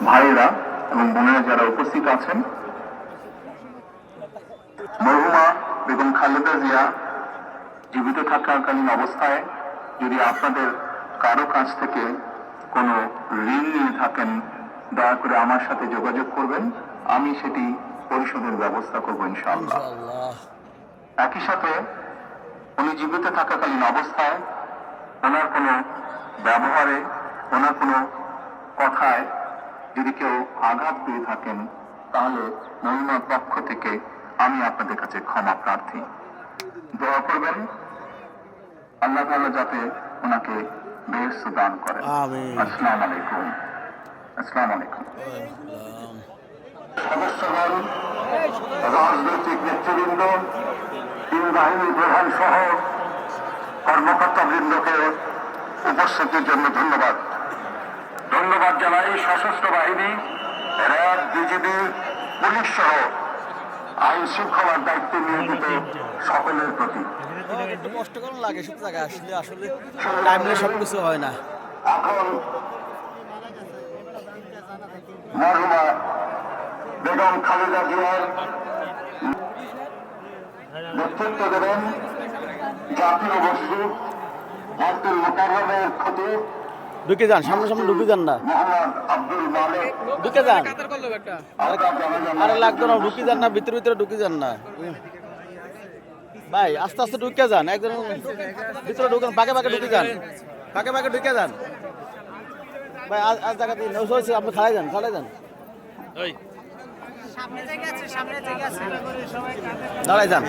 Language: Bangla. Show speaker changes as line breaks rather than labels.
ভাইয়েরা এবং বোনেরা যারা উপস্থিত আছেন, মরহুমা বেগম খালেদা জিয়া জীবিত থাকাকালীন অবস্থায় যদি আপনাদের কারো কাছ থেকে কোনো ঋণ নিয়ে থাকেন, দয়া করে আমার সাথে যোগাযোগ করবেন, আমি সেটি পরিশোধের ব্যবস্থা করবো ইনশাআল্লাহ। একই সাথে উনি জীবিত থাকাকালীন অবস্থায় ওনার কোনো ব্যবহারে, ওনার কোনো কথায় যদি কেউ আঘাত পেয়ে থাকেন, তাহলে মহিমার পক্ষ থেকে আমি আপনাদের কাছে ক্ষমা প্রার্থী। দোয়া করবেন আল্লাহ তাআলা যাতে ওনাকে বেহেশত দান করেন। আসসালামু আলাইকুম। আসসালামু আলাইকুম। সদস্যগণ, রাজনৈতিক নেতৃবৃন্দ, তিন বাহিনীর প্রধান সহ কর্মকর্তাবৃন্দকে উপস্থিতির জন্য ধন্যবাদ জানাই সশস্ত্র বাহিনী, র্যাব, বিজিবি, পুলিশ সহ আইন শৃঙ্খলার দায়িত্বে নিয়োজিত সকলের প্রতি।
একটু কষ্ট করা লাগে সব জায়গায় আসলে আসলে টাইমে সবকিছু হয় না।
এখন মরহুমা বেগম খালেদা জিয়ার নেতৃত্ব দেবেন জাতীয় মসজিদ আব্দুল মুকাররমের খতিব
ঢুকে যান, সামনে সামনে ঢুকে যান না,
মোহাম্মদ আব্দুল মালিক,
ঢুকে যান। আরে লাগতো না, ঢুকে যান না, ভিতরে ভিতরে ঢুকে যান না ভাই, আস্তে আস্তে ঢুকে যান, একজন ভিতরে ঢুকেন, পাকে পাকে ঢুকে যান, পাকে পাকে ঢুকে যান ভাই। আজ জায়গা দিন আপনি খালাই যান, দাঁড়াই যান।